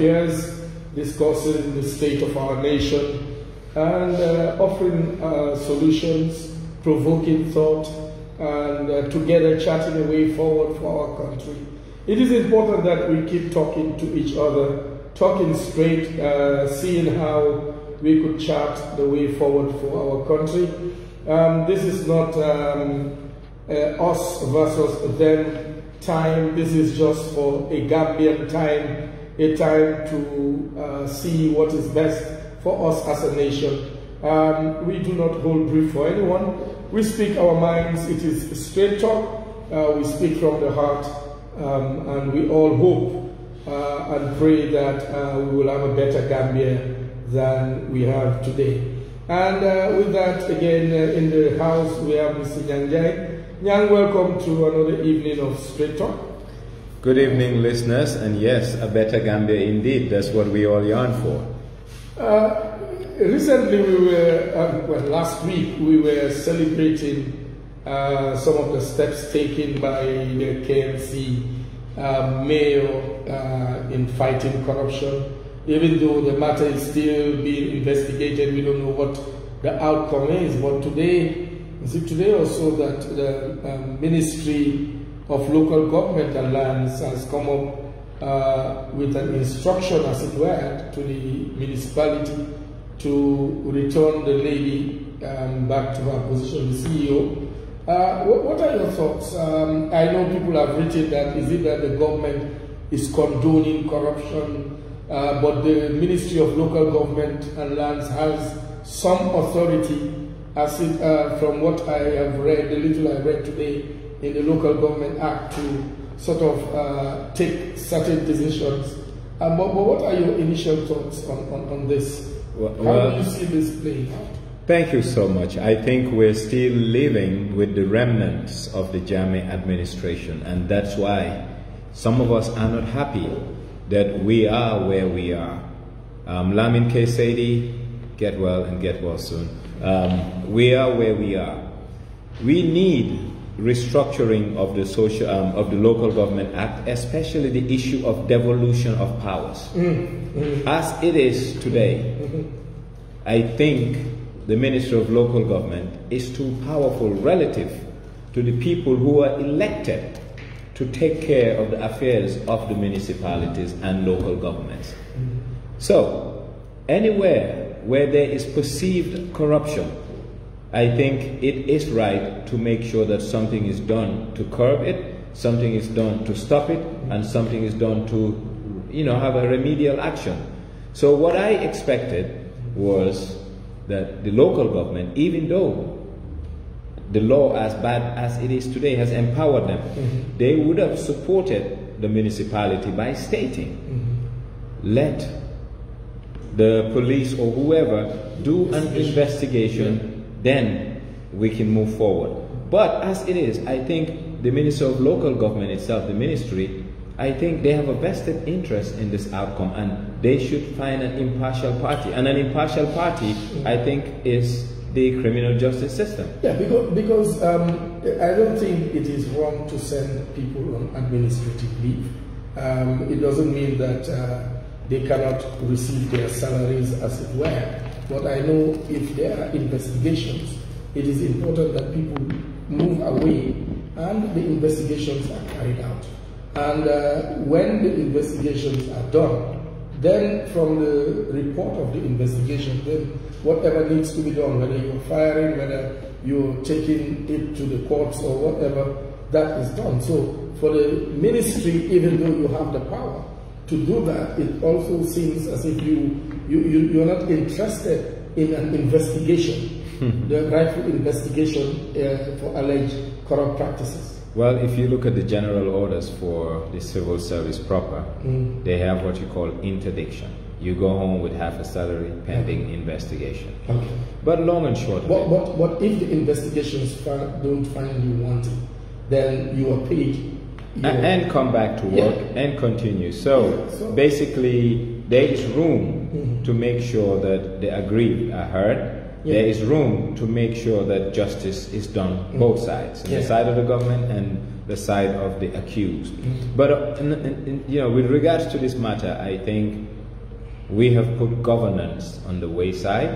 Here's discussing the state of our nation and offering solutions, provoking thought, and together charting a way forward for our country. It is important that we keep talking to each other, talking straight, seeing how we could chart the way forward for our country. This is not us versus them time. This is just for a Gambian time, a time to see what is best for us as a nation. We do not hold brief for anyone. We speak our minds. It is straight talk. We speak from the heart, and we all hope and pray that we will have a better Gambia than we have today. And with that, again, in the house, we have Mr. Nyang. Nyang, welcome to another evening of Straight Talk. Good evening, listeners, and yes, a better Gambia indeed. That's what we all yearn for. Recently, we were, well, last week, we were celebrating some of the steps taken by the KMC mayor in fighting corruption. Even though the matter is still being investigated, we don't know what the outcome is. But today, is it today also that the Ministry of Local Government and Lands has come up with an instruction, as it were, to the municipality to return the lady back to her position, the CEO. What are your thoughts? I know people have written that, is it that the government is condoning corruption? But the Ministry of Local Government and Lands has some authority, as it, from what I have read, the little I read today in the Local Government Act, to sort of take certain decisions. But what are your initial thoughts on this? How do you see this playing out? Thank you so much. I think we're still living with the remnants of the Jammeh administration, and that's why some of us are not happy that we are where we are. Lamin K. Sadie, get well and get well soon. We are where we are. We need restructuring of the of the Local Government Act, especially the issue of devolution of powers. As it is today, I think the Minister of Local Government is too powerful relative to the people who are elected to take care of the affairs of the municipalities and local governments. So, anywhere where there is perceived corruption, I think it is right to make sure that something is done to curb it, something is done to stop it, and something is done to, you know, have a remedial action. So what I expected was that the local government, even though the law, as bad as it is today, has empowered them, they would have supported the municipality by stating, let the police or whoever do an investigation, then we can move forward. But as it is, I think the Minister of Local Government itself, the ministry, I think they have a vested interest in this outcome, and they should find an impartial party. And an impartial party, I think, is the criminal justice system. Yeah, because I don't think it is wrong to send people on administrative leave. It doesn't mean that they cannot receive their salaries, as it were. But I know if there are investigations, it is important that people move away and the investigations are carried out. And when the investigations are done, then from the report of the investigation, then whatever needs to be done, whether you're firing, whether you're taking it to the courts or whatever, that is done. So for the ministry, even though you have the power to do that, it also seems as if you're not interested in an investigation, the rightful investigation for alleged corrupt practices. Well, if you look at the general orders for the civil service proper, they have what you call interdiction. You go home with half a salary pending investigation. Okay. But long and short of it. But if the investigations don't find you wanting, then you are paid. And come back to work and continue. So basically, there is room to make sure that the aggrieved are heard. There is room to make sure that justice is done both sides, the side of the government and the side of the accused. But you know, with regards to this matter, I think we have put governance on the wayside,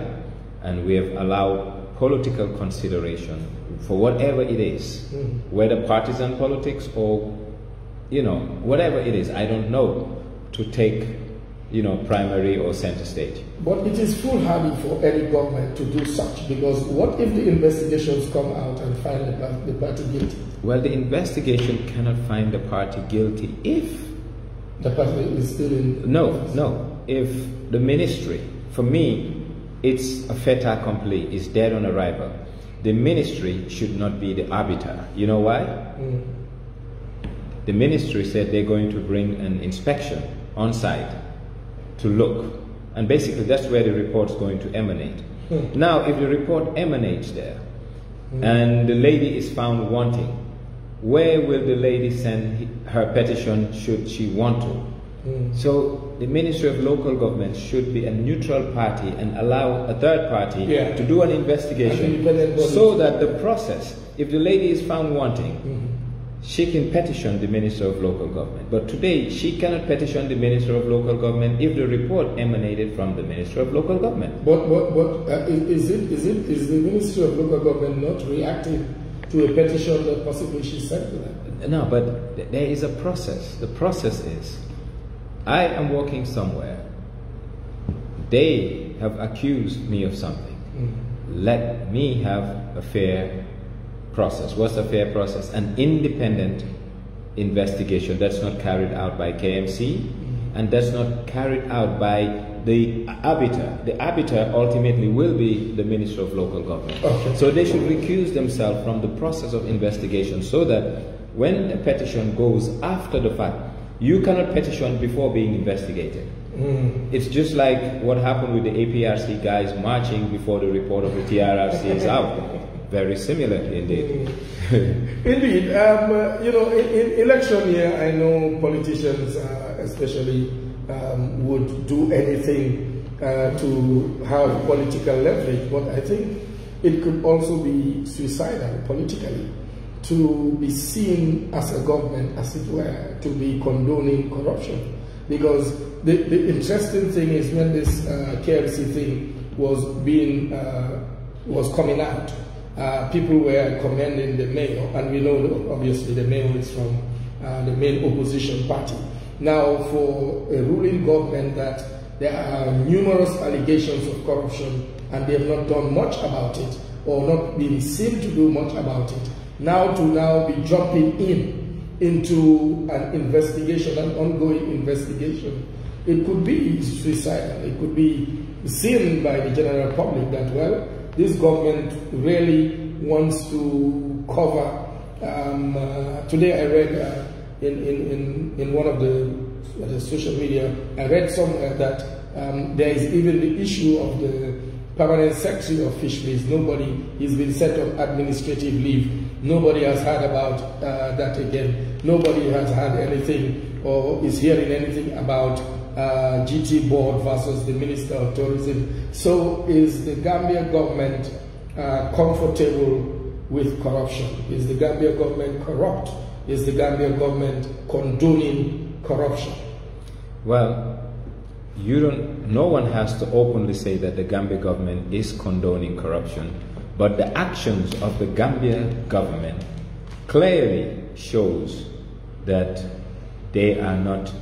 and we have allowed political consideration for whatever it is, whether partisan politics or, you know, whatever it is, I don't know, to take, you know, primary or center stage. But it is foolhardy for any government to do such, because what if the investigations come out and find the party guilty? Well, the investigation cannot find the party guilty if the party is still in... No. If the ministry, for me, it's a fait accompli, it's dead on arrival. The ministry should not be the arbiter. You know why? The ministry said they're going to bring an inspection on site to look, and basically that's where the report's going to emanate. Now, if the report emanates there and the lady is found wanting, where will the lady send her petition should she want to? So the Ministry of Local Government should be a neutral party and allow a third party to do an investigation, so that the process, if the lady is found wanting, she can petition the Minister of Local Government. But today, she cannot petition the Minister of Local Government if the report emanated from the Minister of Local Government. But is the Ministry of Local Government not reacting to a petition that possibly she sent to them? No, but there is a process. The process is, I am working somewhere. They have accused me of something. Let me have a fair process. What's a fair process? An independent investigation that's not carried out by KMC and that's not carried out by the arbiter. The arbiter ultimately will be the Minister of Local Government. Okay. So they should recuse themselves from the process of investigation, so that when a petition goes after the fact, you cannot petition before being investigated. It's just like what happened with the APRC guys marching before the report of the TRRC is out. Very similar indeed. Indeed. You know, in election year, I know politicians especially would do anything to have political leverage, but I think it could also be suicidal politically to be seen as a government, as it were, to be condoning corruption. Because the interesting thing is, when this KMC thing was coming out, people were commending the mayor, and we know obviously the mayor is from the main opposition party. Now, for a ruling government that there are numerous allegations of corruption and they have not done much about it, or not been seen to do much about it, now be jumping into an investigation, an ongoing investigation, it could be suicidal. It could be seen by the general public that, well, this government really wants to cover. Today I read in one of the social media, I read somewhere that there is even the issue of the permanent secretary of fisheries. Nobody, he's been set on administrative leave. Nobody has heard about that again. Nobody has had anything or is hearing anything about GT board versus the Minister of Tourism. So is the Gambia government comfortable with corruption? Is the Gambia government corrupt? Is the Gambia government condoning corruption? Well, no one has to openly say that the Gambia government is condoning corruption, but the actions of the Gambia government clearly shows that they are not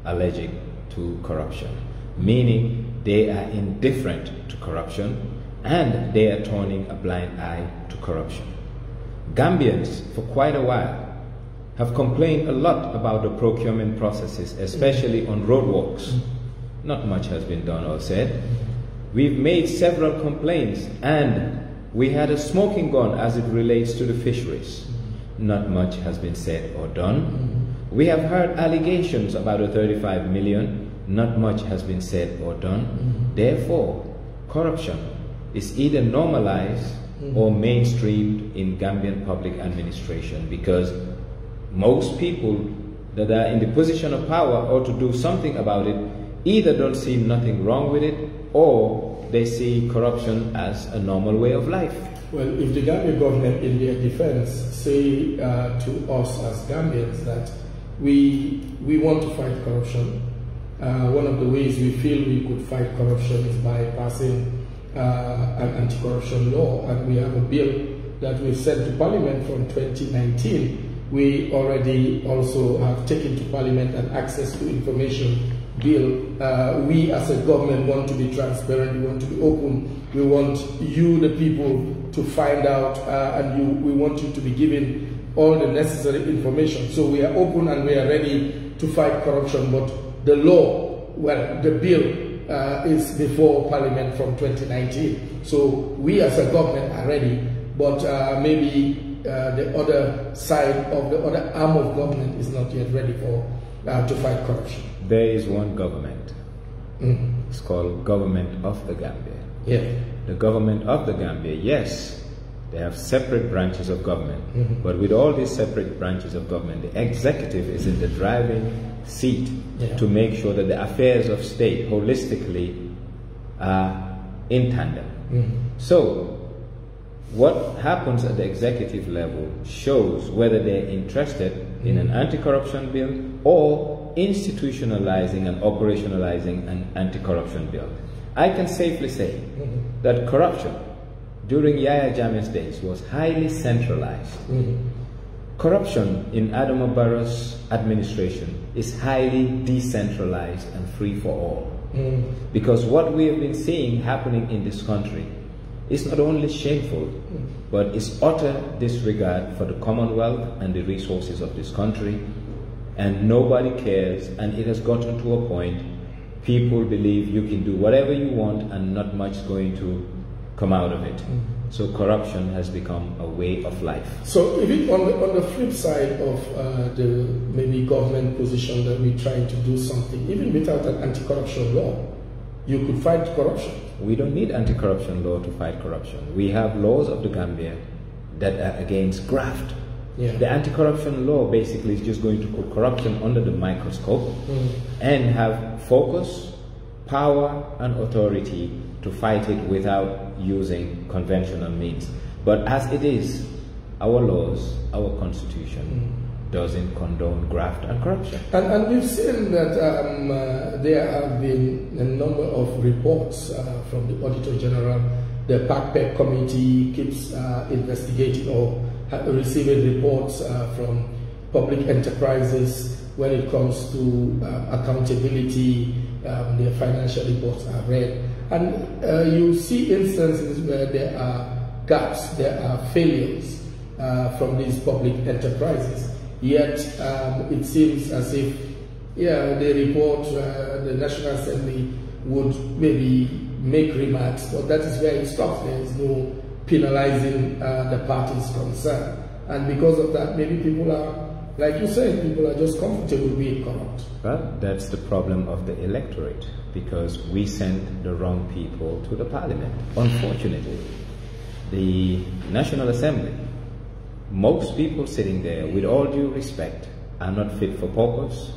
allergic to corruption, meaning they are indifferent to corruption and they are turning a blind eye to corruption. Gambians, for quite a while, have complained a lot about the procurement processes, especially on roadworks. Not much has been done or said. We've made several complaints, and we had a smoking gun as it relates to the fisheries. Not much has been said or done. We have heard allegations about the 35 million. Not much has been said or done. Therefore, corruption is either normalized or mainstreamed in Gambian public administration, because most people that are in the position of power or to do something about it either don't see nothing wrong with it, or they see corruption as a normal way of life. Well, if the Gambia government in their defense say to us as Gambians that we want to fight corruption, one of the ways we feel we could fight corruption is by passing an anti-corruption law, and we have a bill that we sent to Parliament from 2019. We already also have taken to Parliament an access to information bill. We as a government want to be transparent, we want to be open, we want you, the people, to find out, and we want you to be given all the necessary information. So we are open and we are ready to fight corruption, but the law, well, the bill is before Parliament from 2019. So we as a government are ready, but maybe the other side of the other arm of government is not yet ready for to fight corruption. There is one government. It's called Government of the Gambia. Yeah. The Government of the Gambia, yes, they have separate branches of government, but with all these separate branches of government, the executive is in the driving seat to make sure that the affairs of state holistically are in tandem. So what happens at the executive level shows whether they're interested in an anti-corruption bill or institutionalizing and operationalizing an anti-corruption bill. I can safely say that corruption during Yahya Jammeh's days was highly centralized. Corruption in Adama Barrow's administration is highly decentralized and free for all. Because what we have been seeing happening in this country is not only shameful, but is utter disregard for the Commonwealth and the resources of this country, and nobody cares, and it has gotten to a point people believe you can do whatever you want and not much going to come out of it. So corruption has become a way of life. So even on the flip side of the maybe government position that we're trying to do something, even without an anti-corruption law, you could fight corruption. We don't need anti-corruption law to fight corruption. We have laws of the Gambia that are against graft. The anti-corruption law basically is just going to put corruption under the microscope and have focus, power and authority to fight it without using conventional means. But as it is, our laws, our constitution doesn't condone graft and corruption. And we've seen that there have been a number of reports from the Auditor General. The PACPEC committee keeps investigating or receiving reports from public enterprises when it comes to accountability. Their financial reports are read. And you see instances where there are gaps, there are failures from these public enterprises. Yet it seems as if, the report, the National Assembly would maybe make remarks, but that is where it stops. There is no penalizing the parties concerned. And because of that, maybe people are, like you said, people are just comfortable being corrupt. Well, that's the problem of the electorate, because we send the wrong people to the parliament. Unfortunately, the National Assembly, most people sitting there, with all due respect, are not fit for purpose,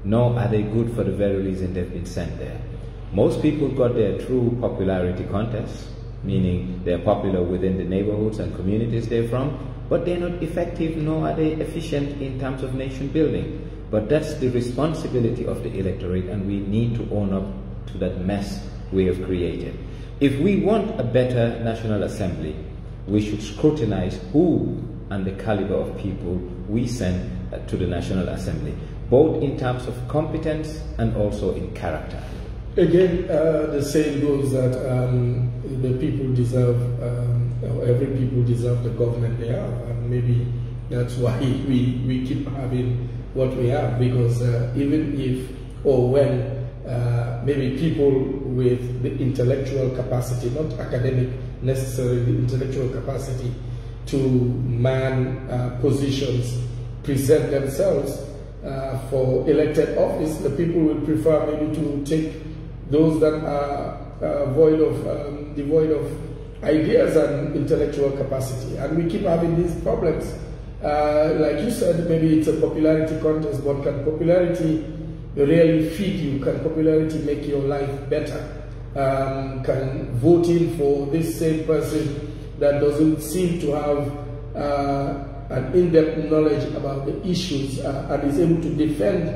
nor are they good for the very reason they've been sent there. Most people got their true popularity contest, meaning they're popular within the neighborhoods and communities they're from, but they're not effective nor are they efficient in terms of nation building. But that's the responsibility of the electorate, and we need to own up to that mess we have created. If we want a better National Assembly, we should scrutinize who and the caliber of people we send to the National Assembly, both in terms of competence and also in character. Again, the saying goes that the people deserve, every people deserve the government they have, and maybe that's why we keep having what we have, because even if or when maybe people with the intellectual capacity, not academic necessarily, the intellectual capacity to man positions present themselves for elected office, the people will prefer maybe to take those that are devoid of ideas and intellectual capacity. And we keep having these problems. Like you said, maybe it's a popularity contest, but can popularity really feed you? Can popularity make your life better? can vote in for this same person that doesn't seem to have an in-depth knowledge about the issues and is able to defend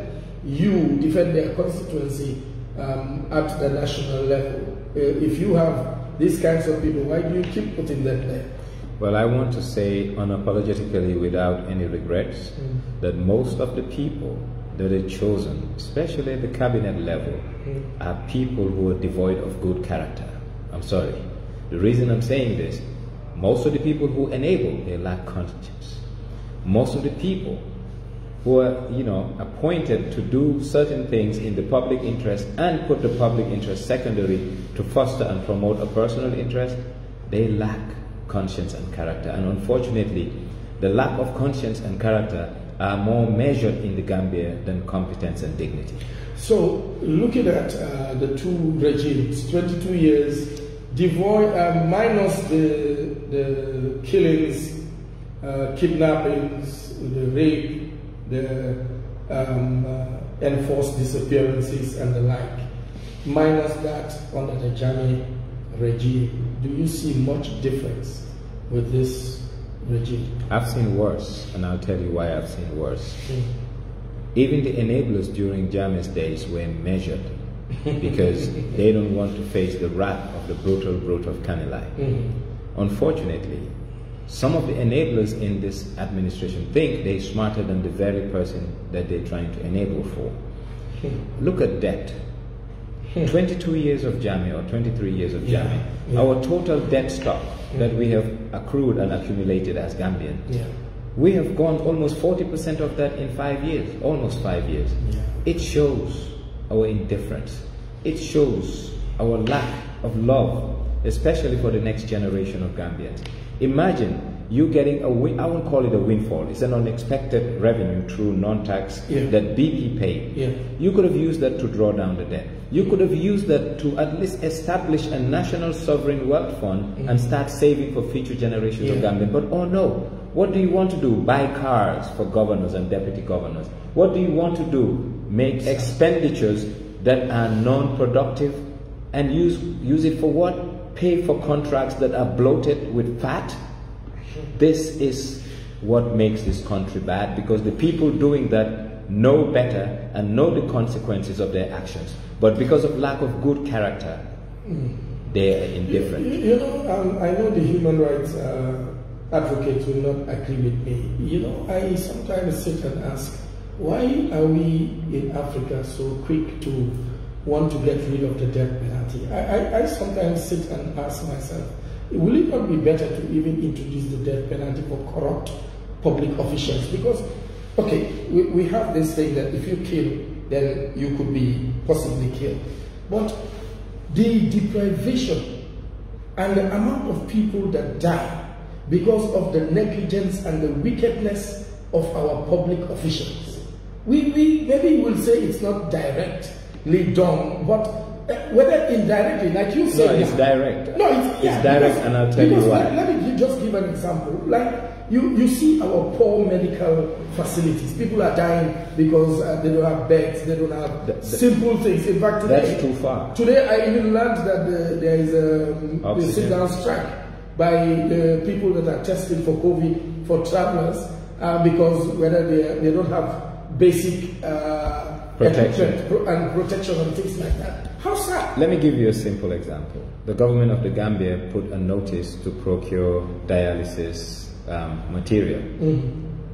their constituency at the national level. If you have these kinds of people, why do you keep putting them there? Well, I want to say unapologetically, without any regrets, that most of the people that are chosen, especially at the cabinet level, are people who are devoid of good character. I'm sorry. The reason I'm saying this, most of the people who enable, they lack conscience. Most of the people who are, appointed to do certain things in the public interest and put the public interest secondary to foster and promote a personal interest, they lack conscience and character. And unfortunately, the lack of conscience and character are more measured in the Gambia than competence and dignity. So, looking at the two regimes, 22 years, devoid, minus the killings, kidnappings, the rape, the enforced disappearances and the like, minus that under the Jammeh regime, do you see much difference with this regime? I've seen worse, and I'll tell you why I've seen worse. Even the enablers during Jammeh's days were measured because they don't want to face the wrath of the brutal brute of Kanilai. Unfortunately, some of the enablers in this administration think they're smarter than the very person that they're trying to enable for. Look at debt. 22 years of Jammeh or 23 years of Jammeh, our total debt stock that we have accrued and accumulated as Gambians, we have gone almost 40% of that in 5 years, almost 5 years. It shows our indifference. It shows our lack of love, especially for the next generation of Gambians. Imagine you getting I won't call it a windfall, it's an unexpected revenue through non-tax that BP paid. You could have used that to draw down the debt. You could have used that to at least establish a national sovereign wealth fund and start saving for future generations of Gambians. But oh no, what do you want to do? Buy cars for governors and deputy governors. What do you want to do? Make expenditures that are non-productive and use it for what? Pay for contracts that are bloated with fat? This is what makes this country bad, because the people doing that know better and know the consequences of their actions. But because of lack of good character, they are indifferent. I know the human rights advocates will not agree with me. I sometimes sit and ask, why are we in Africa so quick to want to get rid of the death penalty? I sometimes sit and ask myself, will it not be better to even introduce the death penalty for corrupt public officials? Because, okay, we have this thing that if you kill, then you could be possibly killed. But the deprivation and the amount of people that die because of the negligence and the wickedness of our public officials, maybe we'll say it's not directly done, but whether indirectly, like you said. No, it's direct. No, it's direct, and I'll tell you why. Let me just give an example. Like, you see our poor medical facilities. People are dying because they don't have beds, they don't have simple things. In fact, today, that's too far. Today I even learned that there is a sit-down strike by the people that are testing for COVID for travelers because whether they don't have basic protection and things like that. How sad? Let me give you a simple example. The government of the Gambia put a notice to procure dialysis material.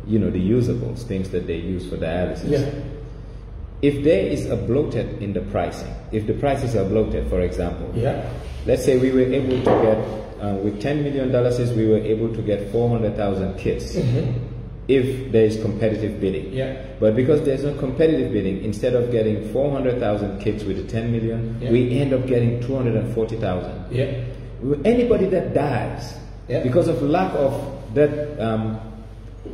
The usables, things that they use for dialysis. If there is a bloated in the pricing, if the prices are bloated, for example, let's say we were able to get, with $10 million, we were able to get 400,000 kits. If there is competitive bidding. But because there's no competitive bidding, instead of getting 400,000 kits with the 10 million, we end up getting 240,000. Anybody that dies because of lack of that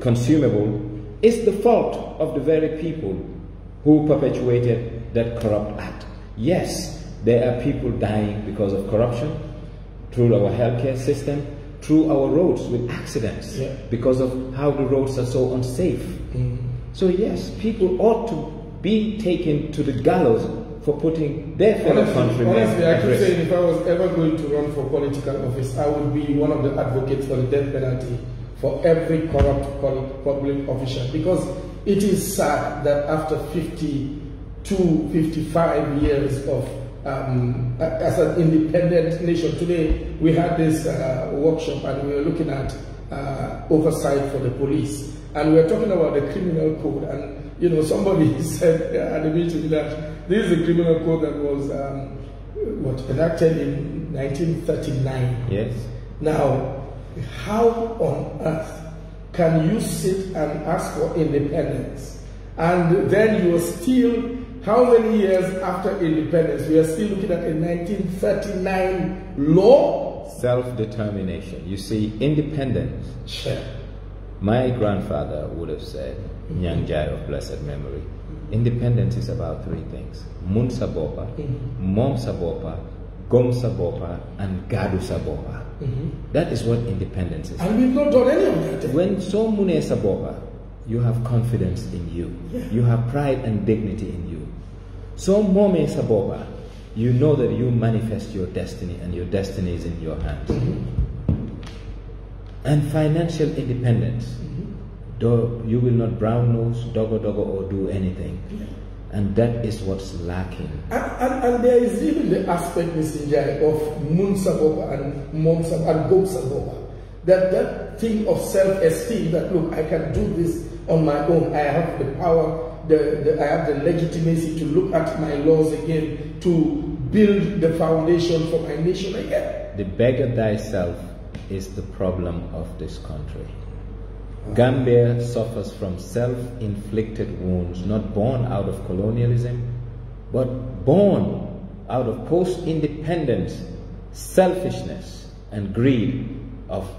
consumable is the fault of the very people who perpetuated that corrupt act. Yes, there are people dying because of corruption through our healthcare system, through our roads with accidents because of how the roads are so unsafe. So yes, people ought to be taken to the gallows for putting their fellow countrymen honestly, I at keep risk. saying if I was ever going to run for political office, I would be one of the advocates for the death penalty for every corrupt public official, because it is sad that after 52, 55 years of as an independent nation, today we had this workshop and we were looking at oversight for the police, and we were talking about the criminal code, and you know, somebody said at the meeting that this is a criminal code that was enacted in 1939. Yes. Now, how on earth can you sit and ask for independence, and then you are still, how many years after independence, we are still looking at a 1939 law? Self-determination. You see, independence. Sure. My grandfather would have said, Nyanjai of blessed memory, independence is about three things: Mun Sabopa, Mom Sabopa, Gom Sabopa, and Gadu Sabopa. That is what independence is. And we've not done any of that. When so Mune Sabopa, you have confidence in you. Yeah. You have pride and dignity in you. So Mome Sabopa, you know that you manifest your destiny and your destiny is in your hands. And financial independence, though you will not brown nose, dogo or do anything. Yeah. And that is what's lacking. And there is even the aspect, Mr. Njai, of Mun Sabopa and Mom Sabopa and Gom Sabopa. That thing of self-esteem, that look, I can do this on my own. I have the power, I have the legitimacy to look at my laws again, to build the foundation for my nation again. The beggar thyself is the problem of this country. Gambia suffers from self-inflicted wounds, not born out of colonialism, but born out of post-independence selfishness and greed of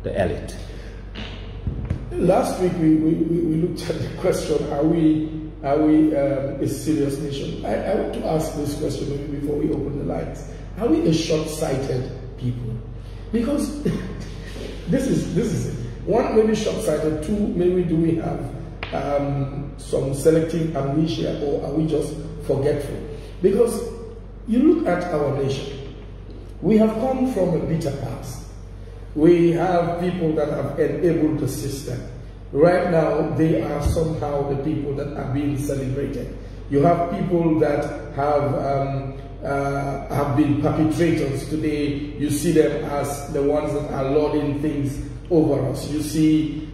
the elite. Last week we looked at the question: Are we a serious nation? I want to ask this question maybe before we open the lines. Are we a short-sighted people? Because this is it. One, maybe short-sighted. Two, maybe do we have some selective amnesia, or are we just forgetful? Because you look at our nation, we have come from a bitter past. We have people that have enabled the system. Right now, they are somehow the people that are being celebrated. You have people that have been perpetrators. Today, you see them as the ones that are lording things over us. You see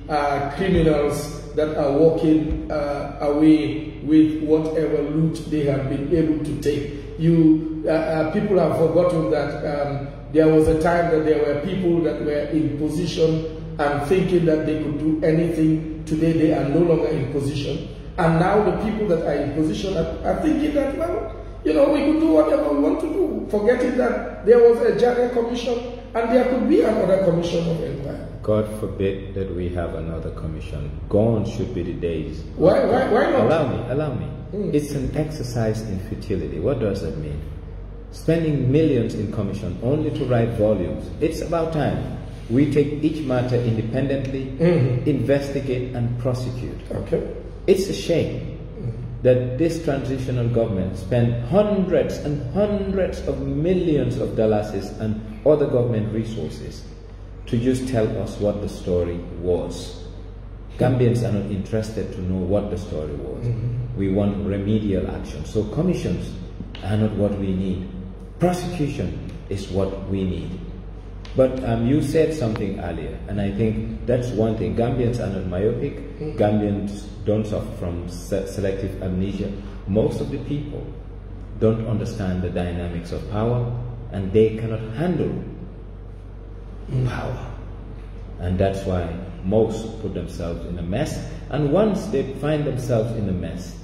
criminals that are walking away with whatever loot they have been able to take. People have forgotten that there was a time that there were people that were in position and thinking that they could do anything. Today they are no longer in position. And now the people that are in position are thinking that, well, you know, we could do whatever we want to do, forgetting that there was a Jagger commission and there could be another commission of inquiry. God forbid that we have another commission. Gone should be the days. Why not? Allow me. It's an exercise in futility. What does that mean? Spending millions in commission only to write volumes. It's about time we take each matter independently, investigate and prosecute. Okay. It's a shame that this transitional government spent hundreds and hundreds of millions of dollars and other government resources to just tell us what the story was. Gambians are not interested to know what the story was. We want remedial action. So commissions are not what we need. Prosecution is what we need. But you said something earlier, and I think that's one thing. Gambians are not myopic. Gambians don't suffer from selective amnesia. Most of the people don't understand the dynamics of power, and they cannot handle power. And that's why most put themselves in a mess. And once they find themselves in a mess,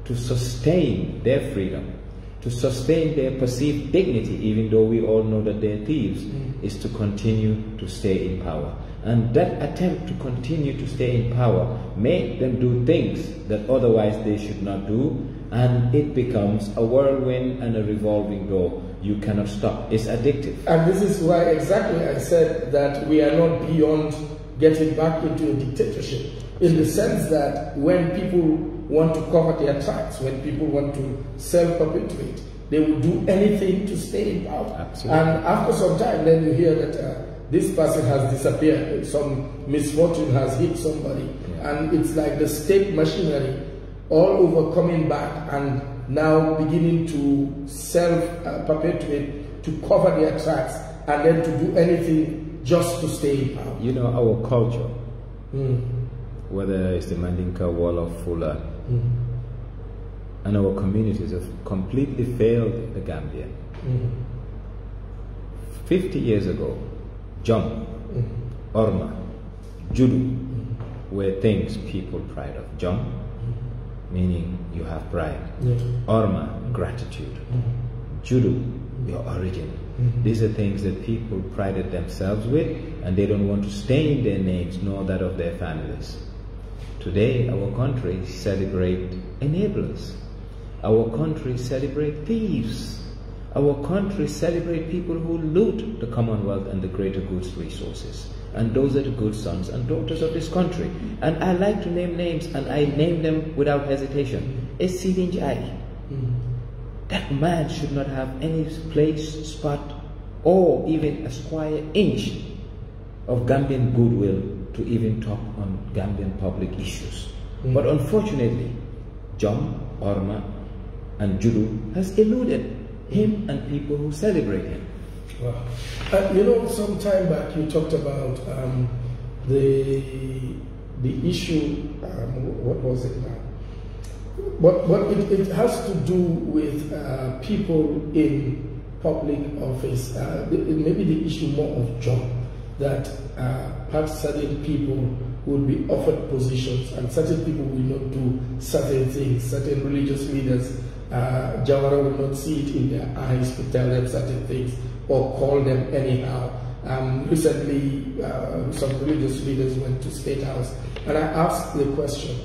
to sustain their freedom, to sustain their perceived dignity, even though we all know that they're thieves, is to continue to stay in power. And that attempt to continue to stay in power make them do things that otherwise they should not do, and it becomes a whirlwind and a revolving door. You cannot stop. It's addictive. And this is why exactly I said that we are not beyond getting back into a dictatorship, in the sense that when people want to cover their tracks, when people want to self-perpetuate, they will do anything to stay in power. Absolutely. And after some time, then you hear that this person has disappeared, some misfortune has hit somebody, and it's like the state machinery all over coming back and now beginning to self-perpetuate, to cover their tracks, and then to do anything just to stay in power. You know, our culture, whether it's the Mandinka Wall of Fuller, and our communities have completely failed the Gambia. 50 years ago, Jom, Orma, Judu were things people pride of. Jom, meaning you have pride. Orma, gratitude. Judu, your origin. These are things that people prided themselves with, and they don't want to stain their names nor that of their families. Today, our country celebrates enablers. Our country celebrates thieves. Our country celebrates people who loot the Commonwealth and the greater goods resources. And those are the good sons and daughters of this country. And I like to name names, and I name them without hesitation. Sidin Jai. That man should not have any place, spot, or even a square inch of Gambian goodwill to even talk on Gambian public issues. But unfortunately, Jom, Orma, and Judu has eluded him and people who celebrate him. Wow. You know, some time back you talked about the issue, what was it now? But it has to do with people in public office. Maybe the issue more of job, that perhaps certain people will be offered positions and certain people will not do certain things. Certain religious leaders, Jawara will not see it in their eyes to tell them certain things or call them anyhow. Recently, some religious leaders went to State House, and I asked the question,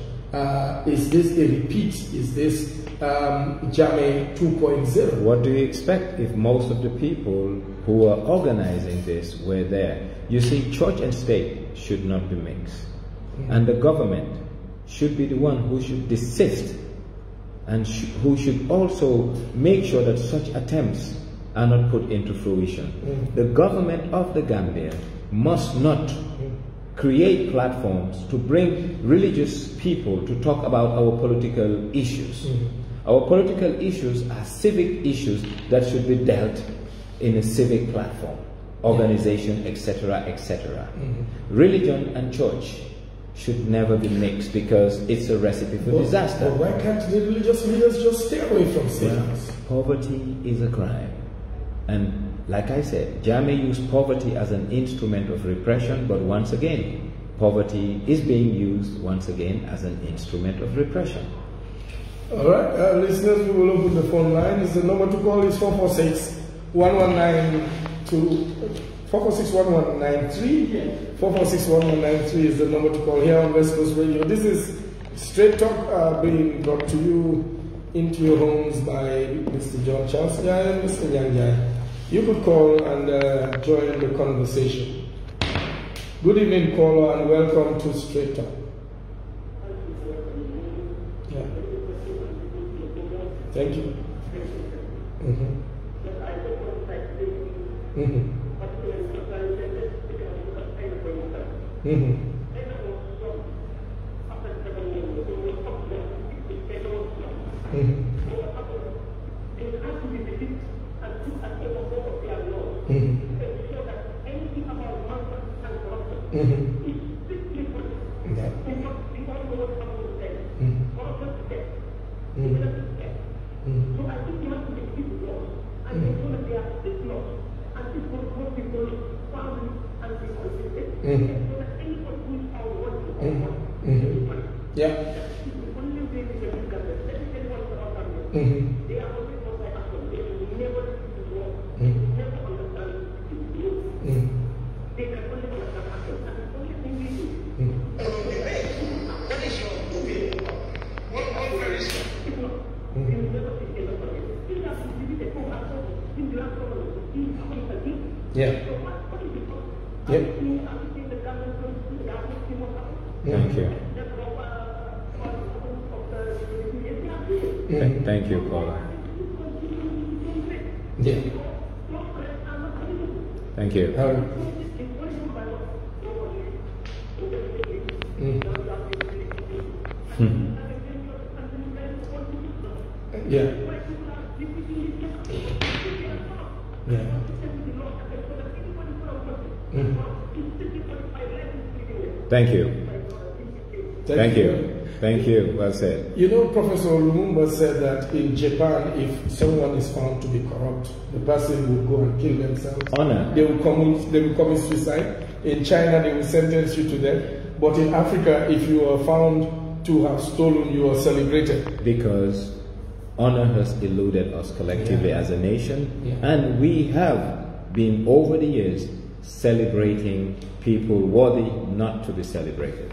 is this a repeat? Is this Jame 2.0? What do you expect if most of the people who are organizing this were there? You see, church and state should not be mixed. And the government should be the one who should desist and who should also make sure that such attempts are not put into fruition. The government of the Gambia must not create platforms to bring religious people to talk about our political issues. Our political issues are civic issues that should be dealt in a civic platform, organization, etc., etc. Religion and church should never be mixed because it's a recipe for disaster. But why can't the religious leaders just stay away from sins? Poverty is a crime. And like I said, Jame used poverty as an instrument of repression, but once again, poverty is being used once again as an instrument of repression. All right, listeners, we will open the phone line. The number to call is 446-1193. 446-1193. 446-1193 is the number to call here on West Coast Radio. This is Straight Talk being brought to you into your homes by Mr. John Charles Njai and Mr. Yang Njai. You could call and join the conversation. Good evening, caller, and welcome to Straight Talk. Yeah. Thank you. Yeah. Yeah. Yep. Thank you. Thank you, Paula. Yeah. Thank you. Yeah. Yeah. Thank you. Thank you. Thank you. Well said. You know, Professor Lumumba said that in Japan, if someone is found to be corrupt, the person will go and kill themselves. Honor. They will commit suicide. In China, they will sentence you to death. But in Africa, if you are found to have stolen, you are celebrated. Because honor has eluded us collectively as a nation, and we have been over the years celebrating people worthy not to be celebrated.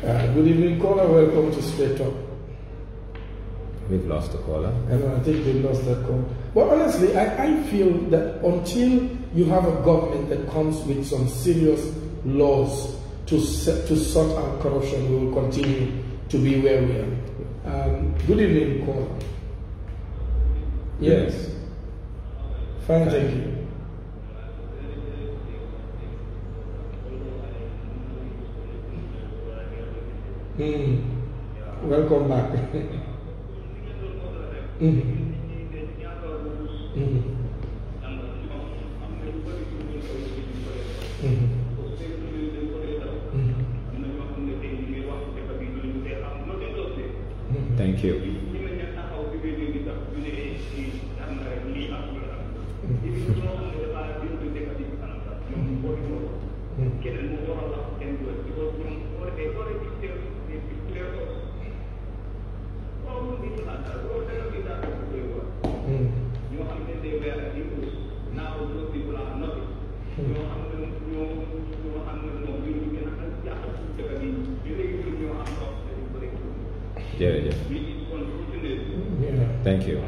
Good evening, caller. Welcome to Straight Talk. We've lost the caller. I think we lost that call. But honestly, I feel that until you have a government that comes with some serious laws to sort out corruption, we will continue to be where we are. Good evening, caller. Yes. Fine, thank you. Welcome back. Thank you. Yeah. Thank you.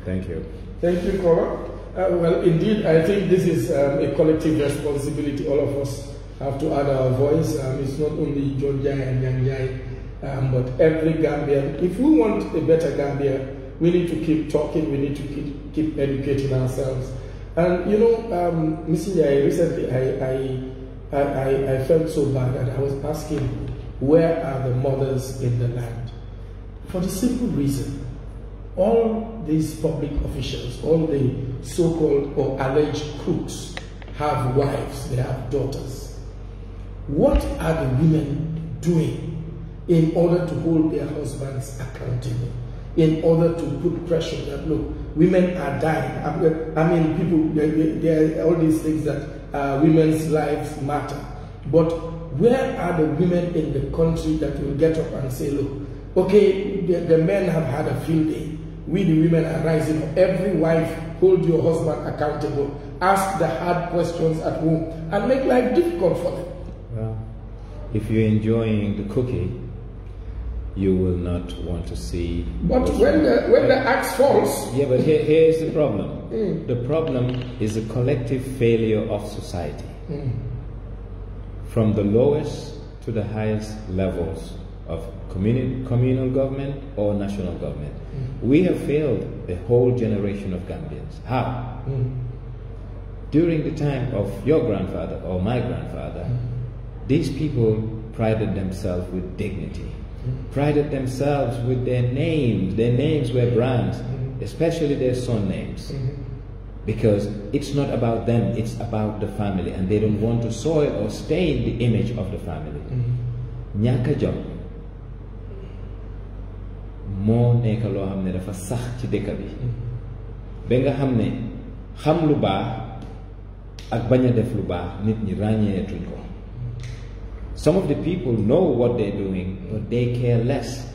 Thank you. Thank you, Cora. Well, indeed, I think this is a collective responsibility. All of us have to add our voice. It's not only John Jai and Yang Jai, but every Gambian. If we want a better Gambia, we need to keep talking. We need to keep educating ourselves. And you know, Mr. Jai, recently I felt so bad that I was asking, where are the mothers in the land? For the simple reason, all these public officials, all the so-called or alleged crooks have wives, they have daughters. What are the women doing in order to hold their husbands accountable? In order to put pressure that, look, women are dying. I mean, people, there are all these things that women's lives matter. But where are the women in the country that will get up and say, look, okay, the men have had a field day. We the women are rising up. Every wife, hold your husband accountable. Ask the hard questions at home and make life difficult for them. Well, if you're enjoying the cookie, you will not want to see. But when the axe falls. Yeah, but here is the problem. The problem is a collective failure of society. From the lowest to the highest levels of communal government or national government. We have failed a whole generation of Gambians. How? During the time of your grandfather or my grandfather, these people prided themselves with dignity, prided themselves with their names. Their names were brands, especially their son names. Because it's not about them, it's about the family, and they don't want to soil or stain the image of the family. Ñàkk jom moo nekk loo xam ne dafa sax ci dëkk bi ba nga xam ne xam lu baax ak bañ a def lu baax nit ñi ràññeetuñ ko. Some of the people know what they're doing, but they care less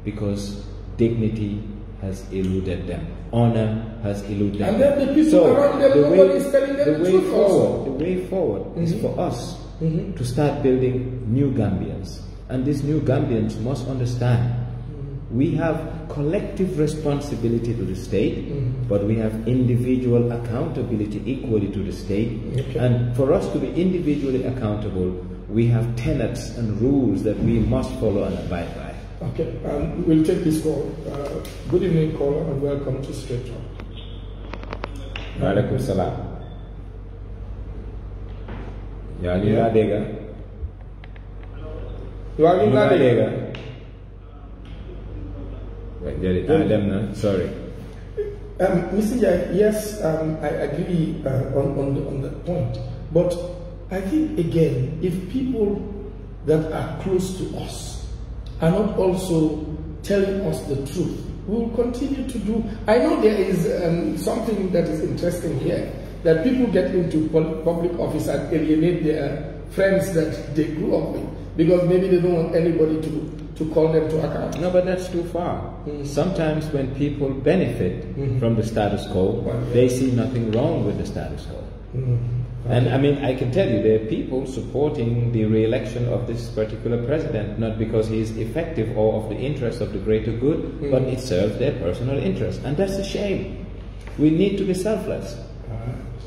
because dignity has eluded them. Honor has eluded them. And then the people around them, nobody is telling them the truth also. The way forward is for us to start building new Gambians. And these new Gambians must understand we have collective responsibility to the state, but we have individual accountability equally to the state. Okay. And for us to be individually accountable, we have tenets and rules that we must follow and abide by. Okay, we'll take this call. Good evening, caller, and welcome to Straight Talk. Walaikum salam. Ya ni la dega. You are in la dega. Wait, get it. Sorry. Mr. Jai, yes, I agree on that point, but I think again, if people that are close to us are not also telling us the truth, we will continue to do. I know there is something that is interesting here, that people get into public office and alienate their friends that they grew up with, because maybe they don't want anybody to call them to account. No, but that's too far. Sometimes when people benefit from the status quo, they see nothing wrong with the status quo. And I mean, I can tell you there are people supporting the re-election of this particular president, not because he is effective or of the interest of the greater good, but it serves their personal interest. And that's a shame. We need to be selfless.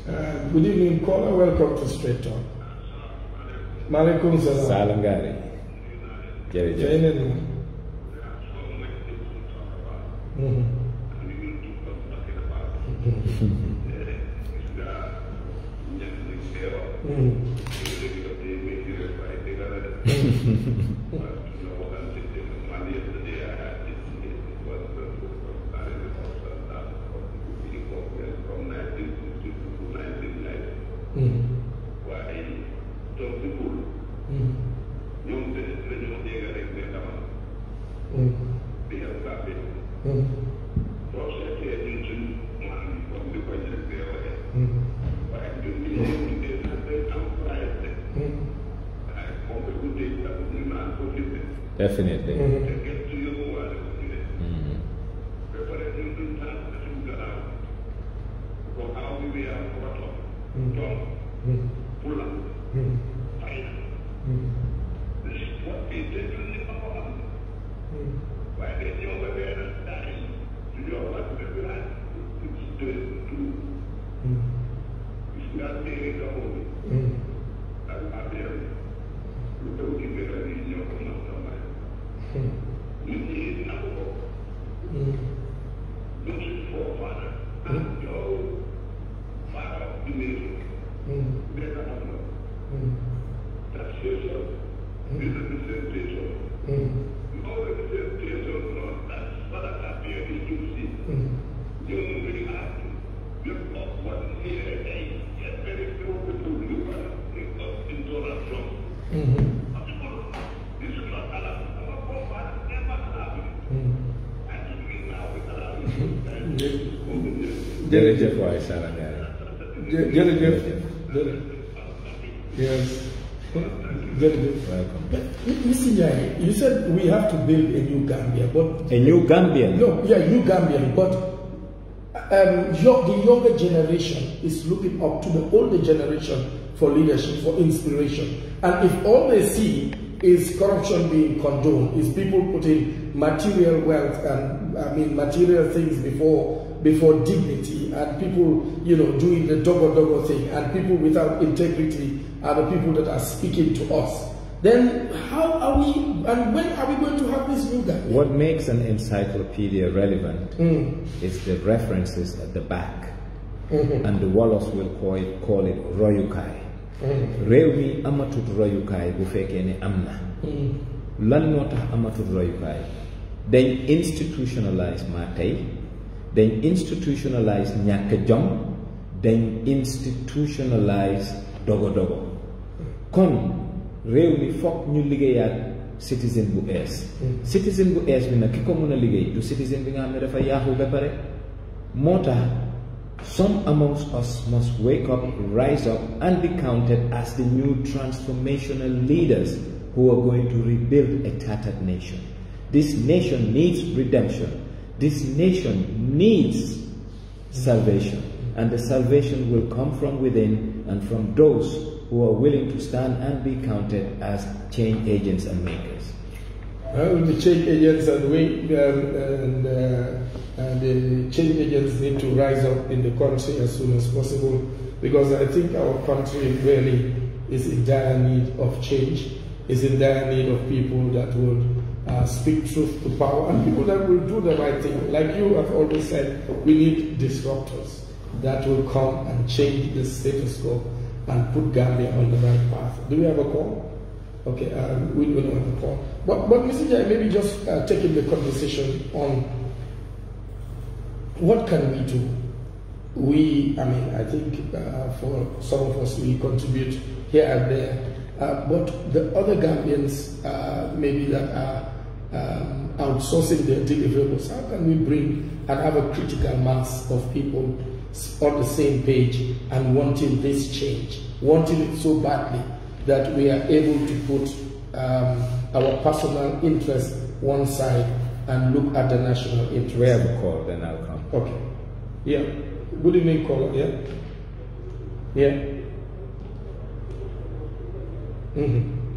Good evening, caller. Welcome to Straight Talk. Malaikum salam. Salam gari. Jere. Definitely. Yes. Welcome. Mr. Jai, you said we have to build a new Gambia, but a new Gambia. No, yeah, new Gambian, but the younger generation is looking up to the older generation for leadership, for inspiration, and if all they see is corruption being condoned, is people putting material wealth and material things before dignity, and people, doing the dogo thing, and people without integrity are the people that are speaking to us, then how are we, and when are we going to have this new Gambia? What makes an encyclopedia relevant is the references at the back, and the Wallace will call it royukai. Réew amatut royukai bu fekkee ne amna. Lan moo tax amatut royukai? Dañ institutionalize matay, dañ institutionalize ñàkk jom, dañ institutionalize dogo. Kon réew mi fokk ñu liggéeyaat citizen bu ees. Citizen bu ees bi nag ki ko mën a liggéey du citizen bi nga xam ne dafa yaaxu ba pare. Moo tax Some amongst us must wake up, rise up, and be counted as the new transformational leaders who are going to rebuild a tattered nation. This nation needs redemption. This nation needs salvation. And the salvation will come from within and from those who are willing to stand and be counted as change agents and makers. Well, the change agents and the change agents need to rise up in the country as soon as possible, because I think our country really is in dire need of change, is in dire need of people that will speak truth to power, and people that will do the right thing. Like you have always said, we need disruptors that will come and change the status quo and put Gambia on the right path. Do we have a call? Okay, we don't have a call. But Mr. Jai, maybe just taking the conversation on what can we do? I think for some of us, we contribute here and there. But the other Gambians, maybe that are outsourcing their deliverables, how can we bring and have a critical mass of people on the same page and wanting this change, wanting it so badly that we are able to put our personal interest one side and look at the national interest? We have a call, then I'll come. Okay. Yeah. Good evening, caller. Yeah. Yeah. Mm-hmm.